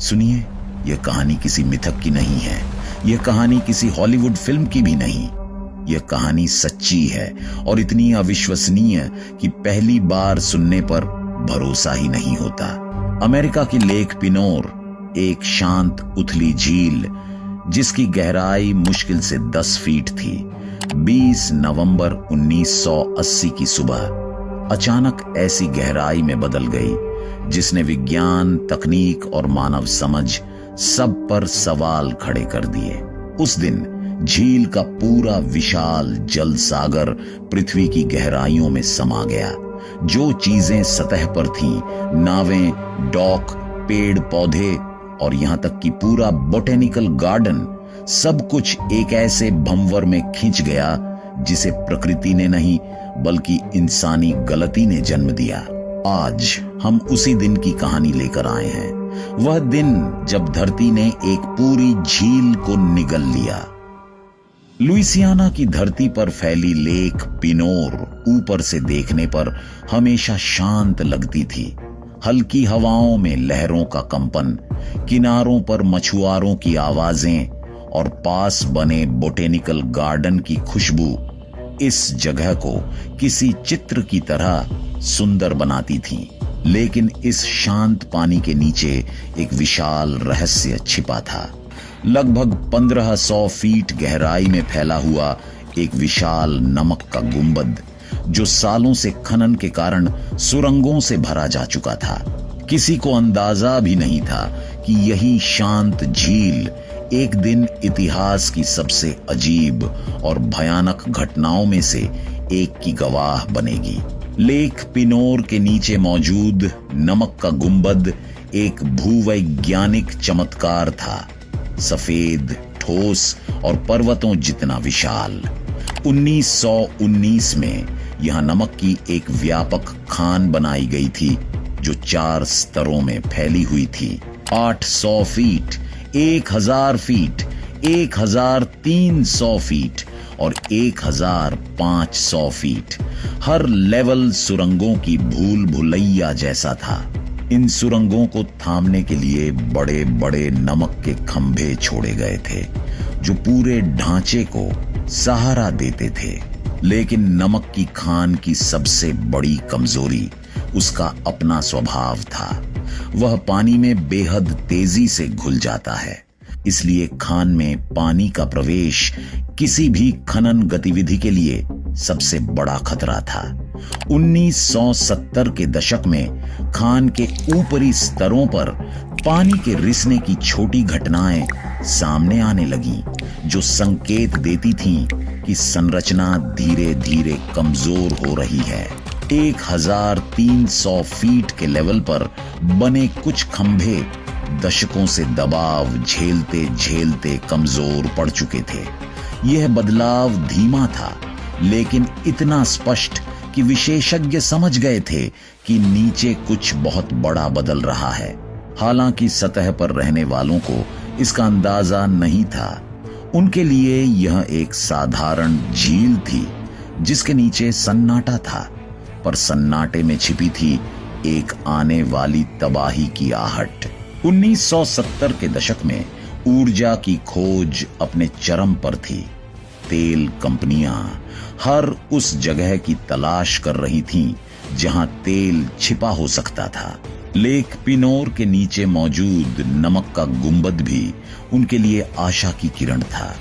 सुनिए, यह कहानी किसी मिथक की नहीं है, यह कहानी किसी हॉलीवुड फिल्म की भी नहीं। यह कहानी सच्ची है और इतनी अविश्वसनीय कि पहली बार सुनने पर भरोसा ही नहीं होता। अमेरिका की लेक पिनोर, एक शांत उथली झील जिसकी गहराई मुश्किल से 10 फीट थी, 20 नवंबर 1980 की सुबह अचानक ऐसी गहराई में बदल गई जिसने विज्ञान, तकनीक और मानव समझ सब पर सवाल खड़े कर दिए। उस दिन झील का पूरा विशाल जल सागर पृथ्वी की गहराइयों में समा गया। जो चीजें सतह पर थीं, नावें, डॉक, पेड़ पौधे और यहां तक कि पूरा बोटेनिकल गार्डन, सब कुछ एक ऐसे भंवर में खिंच गया जिसे प्रकृति ने नहीं बल्कि इंसानी गलती ने जन्म दिया। आज हम उसी दिन की कहानी लेकर आए हैं, वह दिन जब धरती ने एक पूरी झील को निगल लिया। लुइसियाना की धरती पर फैली लेक पिनोर ऊपर से देखने पर हमेशा शांत लगती थी। हल्की हवाओं में लहरों का कंपन, किनारों पर मछुआरों की आवाजें और पास बने बोटेनिकल गार्डन की खुशबू इस जगह को किसी चित्र की तरह सुंदर बनाती थी। लेकिन इस शांत पानी के नीचे एक विशाल रहस्य छिपा था। लगभग 1500 फीट गहराई में फैला हुआ एक विशाल नमक का गुंबद, जो सालों से खनन के कारण सुरंगों से भरा जा चुका था। किसी को अंदाजा भी नहीं था कि यही शांत झील एक दिन इतिहास की सबसे अजीब और भयानक घटनाओं में से एक की गवाह बनेगी। लेक पिनोर के नीचे मौजूद नमक का गुंबद एक भूवैज्ञानिक चमत्कार था। सफेद, ठोस और पर्वतों जितना विशाल। 1919 में यहां नमक की एक व्यापक खान बनाई गई थी जो 4 स्तरों में फैली हुई थी। 800 फीट, 1000 फीट, 1300 फीट और 1500 फीट। हर लेवल सुरंगों की भूल भुलैया जैसा था। इन सुरंगों को थामने के लिए बड़े बड़े नमक के खंभे छोड़े गए थे जो पूरे ढांचे को सहारा देते थे। लेकिन नमक की खान की सबसे बड़ी कमजोरी उसका अपना स्वभाव था। वह पानी में बेहद तेजी से घुल जाता है, इसलिए खान में पानी का प्रवेश किसी भी खनन गतिविधि के लिए सबसे बड़ा खतरा था। 1970 के दशक में खान के ऊपरी स्तरों पर पानी के रिसने की छोटी घटनाएं सामने आने लगी, जो संकेत देती थीं कि संरचना धीरे धीरे कमजोर हो रही है। 1300 फीट के लेवल पर बने कुछ खंभे दशकों से दबाव झेलते झेलते कमजोर पड़ चुके थे। यह बदलाव धीमा था, लेकिन इतना स्पष्ट कि विशेषज्ञ समझ गए थे कि नीचे कुछ बहुत बड़ा बदल रहा है। हालांकि सतह पर रहने वालों को इसका अंदाजा नहीं था। उनके लिए यह एक साधारण झील थी जिसके नीचे सन्नाटा था, पर सन्नाटे में छिपी थी एक आने वाली तबाही की आहट। 1970 के दशक में ऊर्जा की खोज अपने चरम पर थी। तेल कंपनियां हर उस जगह की तलाश कर रही थीं जहां तेल छिपा हो सकता था। लेक पिनोर के नीचे मौजूद नमक का गुंबद भी उनके लिए आशा की किरण था,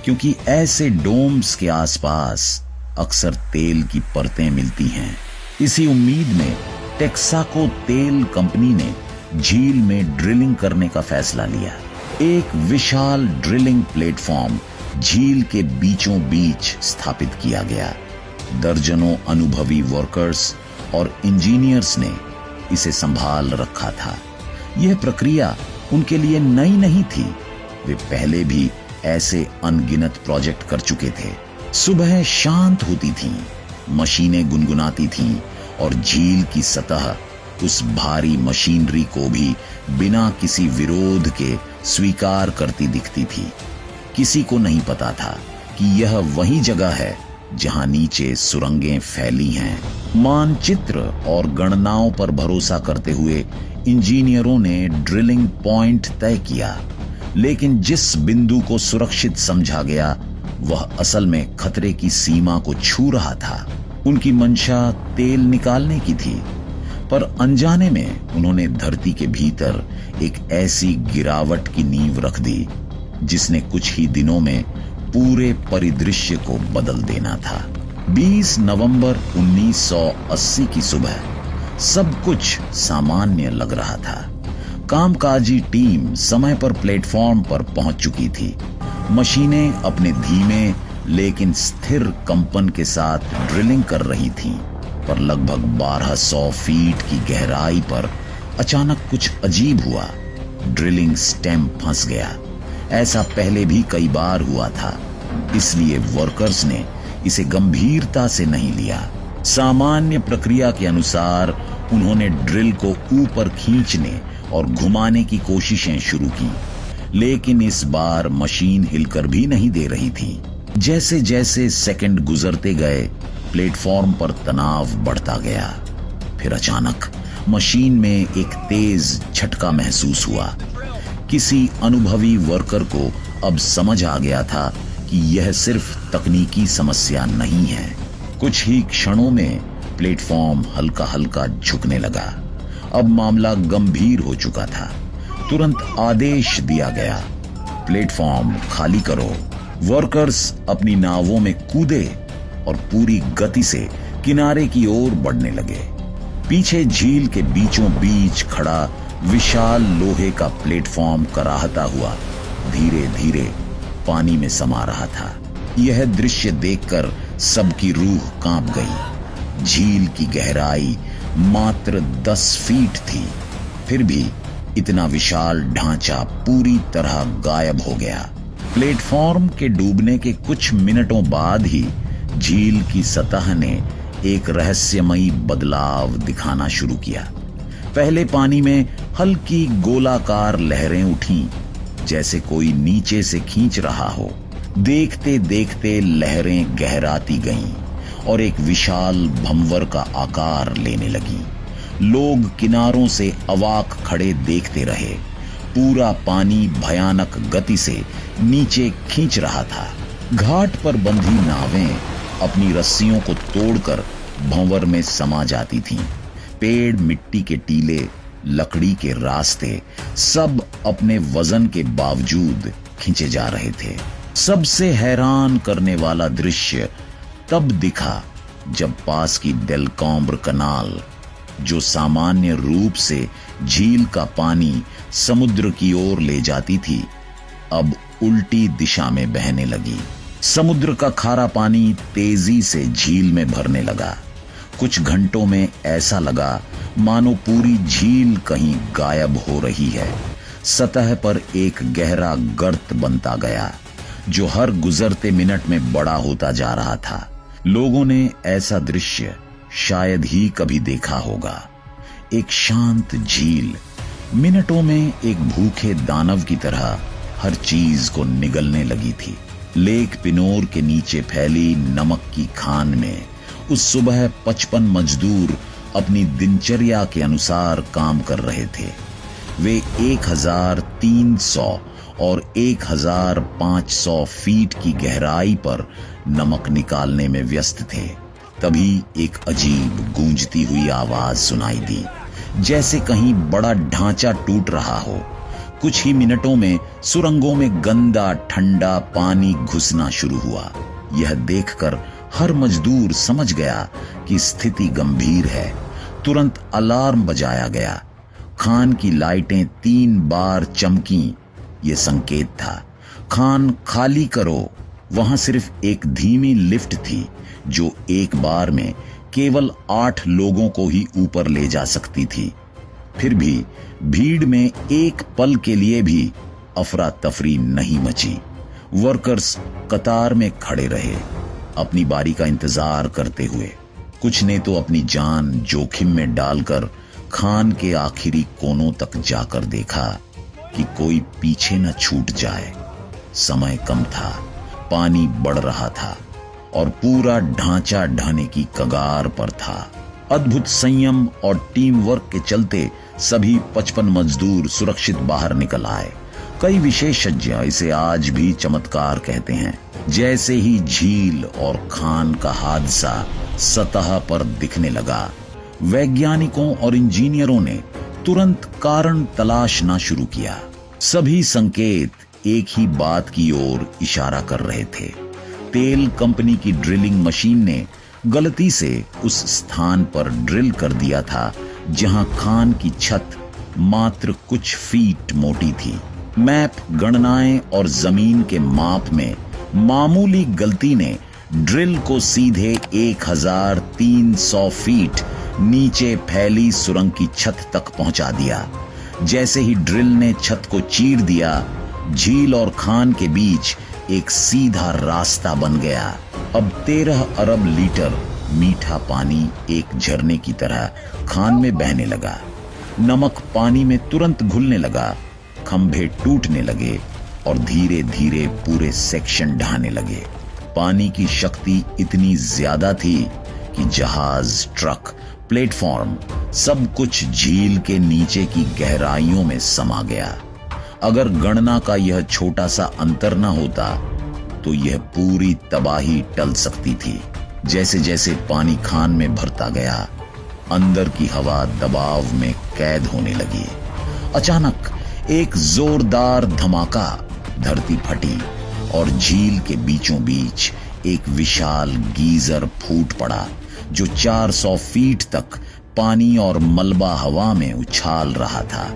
क्योंकि ऐसे डोम्स के आसपास अक्सर तेल की परतें मिलती हैं। इसी उम्मीद में टेक्साको तेल कंपनी ने झील में ड्रिलिंग करने का फैसला लिया। एक विशाल ड्रिलिंग प्लेटफॉर्म झील के बीचों बीच स्थापित किया गया। दर्जनों अनुभवी वर्कर्स और इंजीनियर्स ने इसे संभाल रखा था। यह प्रक्रिया उनके लिए नई नहीं थी, वे पहले भी ऐसे अनगिनत प्रोजेक्ट कर चुके थे। सुबह शांत होती थीं, मशीनें गुनगुनाती थीं और झील की सतह उस भारी मशीनरी को भी बिना किसी विरोध के स्वीकार करती दिखती थी। किसी को नहीं पता था कि यह वही जगह है जहां नीचे सुरंगें फैली हैं। मानचित्र और गणनाओं पर भरोसा करते हुए इंजीनियरों ने ड्रिलिंग पॉइंट तय किया, लेकिन जिस बिंदु को सुरक्षित समझा गया वह असल में खतरे की सीमा को छू रहा था। उनकी मंशा तेल निकालने की थी, पर अनजाने में उन्होंने धरती के भीतर एक ऐसी गिरावट की नींव रख दी जिसने कुछ ही दिनों में पूरे परिदृश्य को बदल देना था। 20 नवंबर 1980 की सुबह सब कुछ सामान्य लग रहा था। कामकाजी टीम समय पर प्लेटफॉर्म पर पहुंच चुकी थी। मशीनें अपने धीमे लेकिन स्थिर कंपन के साथ ड्रिलिंग कर रही थीं, पर लगभग 1200 फीट की गहराई पर अचानक कुछ अजीब हुआ। ड्रिलिंग स्टेम फंस गया। ऐसा पहले भी कई बार हुआ था, इसलिए वर्कर्स ने इसे गंभीरता से नहीं लिया। सामान्य प्रक्रिया के अनुसार उन्होंने ड्रिल को ऊपर खींचने और घुमाने की कोशिशें शुरू की, लेकिन इस बार मशीन हिलकर भी नहीं दे रही थी। जैसे जैसे सेकंड गुजरते गए, प्लेटफॉर्म पर तनाव बढ़ता गया। फिर अचानक मशीन में एक तेज झटका महसूस हुआ। किसी अनुभवी वर्कर को अब समझ आ गया था कि यह सिर्फ तकनीकी समस्या नहीं है। कुछ ही क्षणों में प्लेटफॉर्म हल्का हल्का झुकने लगा। अब मामला गंभीर हो चुका था। तुरंत आदेश दिया गया, प्लेटफॉर्म खाली करो। वर्कर्स अपनी नावों में कूदे और पूरी गति से किनारे की ओर बढ़ने लगे। पीछे झील के बीचों बीच खड़ा विशाल लोहे का प्लेटफॉर्म कराहता हुआ धीरे धीरे पानी में समा रहा था। यह दृश्य देखकर सबकी रूह कांप गई। झील की गहराई मात्र 10 फीट थी, फिर भी इतना विशाल ढांचा पूरी तरह गायब हो गया। प्लेटफॉर्म के डूबने के कुछ मिनटों बाद ही झील की सतह ने एक रहस्यमयी बदलाव दिखाना शुरू किया। पहले पानी में हल्की गोलाकार लहरें उठीं, जैसे कोई नीचे से खींच रहा हो। देखते देखते लहरें गहराती गईं और एक विशाल भंवर का आकार लेने लगी। लोग किनारों से अवाक खड़े देखते रहे। पूरा पानी भयानक गति से नीचे खींच रहा था। घाट पर बंधी नावें अपनी रस्सियों को तोड़कर भंवर में समा जाती थीं। पेड़, मिट्टी के टीले, लकड़ी के रास्ते सब अपने वजन के बावजूद खींचे जा रहे थे। सबसे हैरान करने वाला दृश्य तब दिखा जब पास की डेलकॉम्ब्र कनाल, जो सामान्य रूप से झील का पानी समुद्र की ओर ले जाती थी, अब उल्टी दिशा में बहने लगी। समुद्र का खारा पानी तेजी से झील में भरने लगा। कुछ घंटों में ऐसा लगा मानो पूरी झील कहीं गायब हो रही है। सतह पर एक गहरा गर्त बनता गया, जो हर गुजरते मिनट में बड़ा होता जा रहा था। लोगों ने ऐसा दृश्य शायद ही कभी देखा होगा। एक शांत झील मिनटों में एक भूखे दानव की तरह हर चीज को निगलने लगी थी। लेक पिनोर के नीचे फैली नमक की खान में उस सुबह 55 मजदूर अपनी दिनचर्या के अनुसार काम कर रहे थे। वे 1300 और 1500 फीट की गहराई पर नमक निकालने में व्यस्त थे। तभी एक अजीब गूंजती हुई आवाज सुनाई दी, जैसे कहीं बड़ा ढांचा टूट रहा हो। कुछ ही मिनटों में सुरंगों में गंदा ठंडा पानी घुसना शुरू हुआ। यह देखकर हर मजदूर समझ गया कि स्थिति गंभीर है। तुरंत अलार्म बजाया गया। खान की लाइटें 3 बार चमकी। ये संकेत था, खान खाली करो। वहां सिर्फ एक धीमी लिफ्ट थी जो एक बार में केवल 8 लोगों को ही ऊपर ले जा सकती थी। फिर भी भीड़ में एक पल के लिए भी अफरा तफरी नहीं मची। वर्कर्स कतार में खड़े रहे, अपनी बारी का इंतजार करते हुए। कुछ ने तो अपनी जान जोखिम में डालकर खान के आखिरी कोनों तक जाकर देखा कि कोई पीछे न छूट जाए। समय कम था, पानी बढ़ रहा था और पूरा ढांचा ढहने की कगार पर था। अद्भुत संयम और टीम वर्क के चलते सभी 55 मजदूर सुरक्षित बाहर निकल आए। कई विशेषज्ञ इसे आज भी चमत्कार कहते हैं। जैसे ही झील और खान का हादसा सतह पर दिखने लगा, वैज्ञानिकों और इंजीनियरों ने तुरंत कारण तलाशना शुरू किया। सभी संकेत एक ही बात की ओर इशारा कर रहे थे। तेल कंपनी की ड्रिलिंग मशीन ने गलती से उस स्थान पर ड्रिल कर दिया था जहां खान की छत मात्र कुछ फीट मोटी थी। मैप, गणनाएं और जमीन के माप में मामूली गलती ने ड्रिल को सीधे 1300 फीट नीचे फैली सुरंग की छत तक पहुंचा दिया। जैसे ही ड्रिल ने छत को चीर दिया, झील और खान के बीच एक सीधा रास्ता बन गया। अब 13 अरब लीटर मीठा पानी एक झरने की तरह खान में बहने लगा। नमक पानी में तुरंत घुलने लगा, खंभे टूटने लगे और धीरे धीरे पूरे सेक्शन ढहने लगे। पानी की शक्ति इतनी ज्यादा थी कि जहाज, ट्रक, प्लेटफॉर्म सब कुछ झील के नीचे की गहराइयों में समा गया। अगर गणना का यह छोटा सा अंतर न होता तो यह पूरी तबाही टल सकती थी। जैसे जैसे पानी खान में भरता गया, अंदर की हवा दबाव में कैद होने लगी। अचानक एक जोरदार धमाका, धरती फटी और झील के बीचों बीच एक विशाल गीजर फूट पड़ा जो 400 फीट तक पानी और मलबा हवा में उछाल रहा था।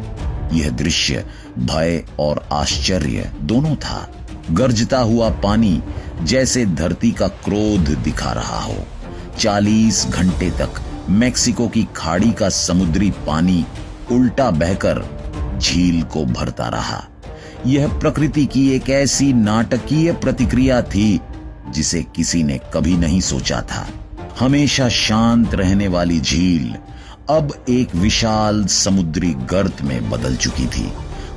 यह दृश्य भय और आश्चर्य दोनों था। गरजता हुआ पानी जैसे धरती का क्रोध दिखा रहा हो। 40 घंटे तक मेक्सिको की खाड़ी का समुद्री पानी उल्टा बहकर झील को भरता रहा। यह प्रकृति की एक ऐसी नाटकीय प्रतिक्रिया थी जिसे किसी ने कभी नहीं सोचा था। हमेशा शांत रहने वाली झील अब एक विशाल समुद्री गर्त में बदल चुकी थी।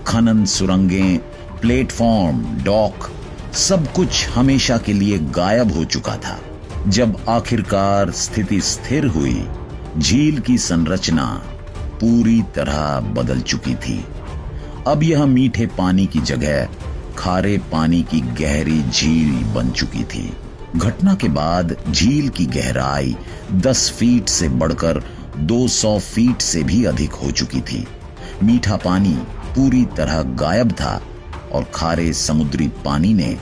खनन, सुरंगें, प्लेटफॉर्म, डॉक सब कुछ हमेशा के लिए गायब हो चुका था। जब आखिरकार स्थिति स्थिर हुई, झील की संरचना पूरी तरह बदल चुकी थी। अब यह मीठे पानी की जगह खारे पानी की गहरी झील बन चुकी थी। घटना के बाद झील की गहराई 10 फीट से बढ़कर 200 फीट से भी अधिक हो चुकी थी। मीठा पानी पूरी तरह गायब था और खारे समुद्री पानी ने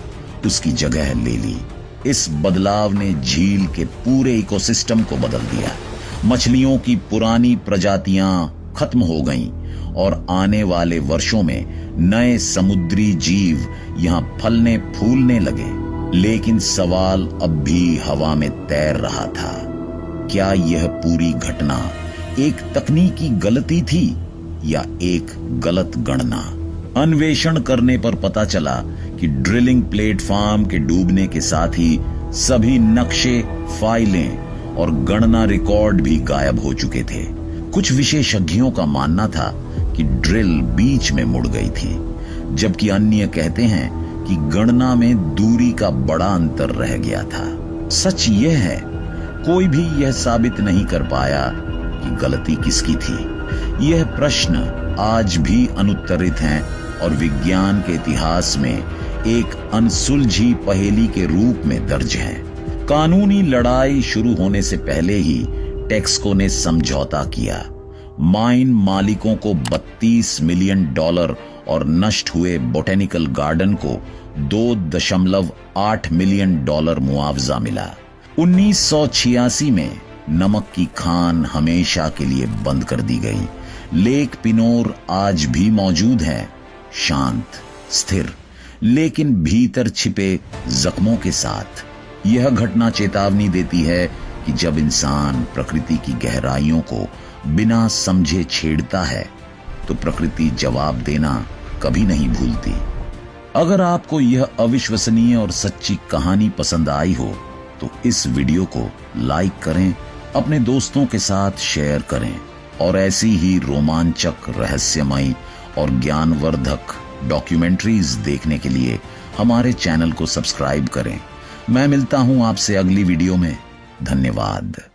उसकी जगह ले ली। इस बदलाव ने झील के पूरे इकोसिस्टम को बदल दिया। मछलियों की पुरानी प्रजातियां खत्म हो गईं और आने वाले वर्षों में नए समुद्री जीव यहां फलने फूलने लगे। लेकिन सवाल अब भी हवा में तैर रहा था। क्या यह पूरी घटना एक तकनीकी गलती थी या एक गलत गणना? अन्वेषण करने पर पता चला कि ड्रिलिंग प्लेटफॉर्म के डूबने के साथ ही सभी नक्शे, फाइलें और गणना रिकॉर्ड भी गायब हो चुके थे। कुछ विशेषज्ञों का मानना था कि ड्रिल बीच में मुड़ गई थी, जबकि अन्य कहते हैं कि गणना में दूरी का बड़ा अंतर रह गया था। सच यह है, कोई भी यह साबित नहीं कर पाया कि गलती किसकी थी। यह प्रश्न आज भी अनुत्तरित हैं और विज्ञान के इतिहास में एक अनसुलझी पहेली के रूप में दर्ज है। कानूनी लड़ाई शुरू होने से पहले ही टेक्सको ने समझौता किया। माइन मालिकों को $32 मिलियन और नष्ट हुए बोटेनिकल गार्डन को $2.8 मिलियन मुआवजा मिला। 1986 में नमक की खान हमेशा के लिए बंद कर दी गई। लेक पिनोर आज भी मौजूद है, शांत, स्थिर, लेकिन भीतर छिपे जख्मों के साथ। यह घटना चेतावनी देती है कि जब इंसान प्रकृति की गहराइयों को बिना समझे छेड़ता है तो प्रकृति जवाब देना कभी नहीं भूलती। अगर आपको यह अविश्वसनीय और सच्ची कहानी पसंद आई हो तो इस वीडियो को लाइक करें, अपने दोस्तों के साथ शेयर करें और ऐसी ही रोमांचक, रहस्यमयी और ज्ञानवर्धक डॉक्यूमेंट्रीज देखने के लिए हमारे चैनल को सब्सक्राइब करें। मैं मिलता हूं आपसे अगली वीडियो में। धन्यवाद।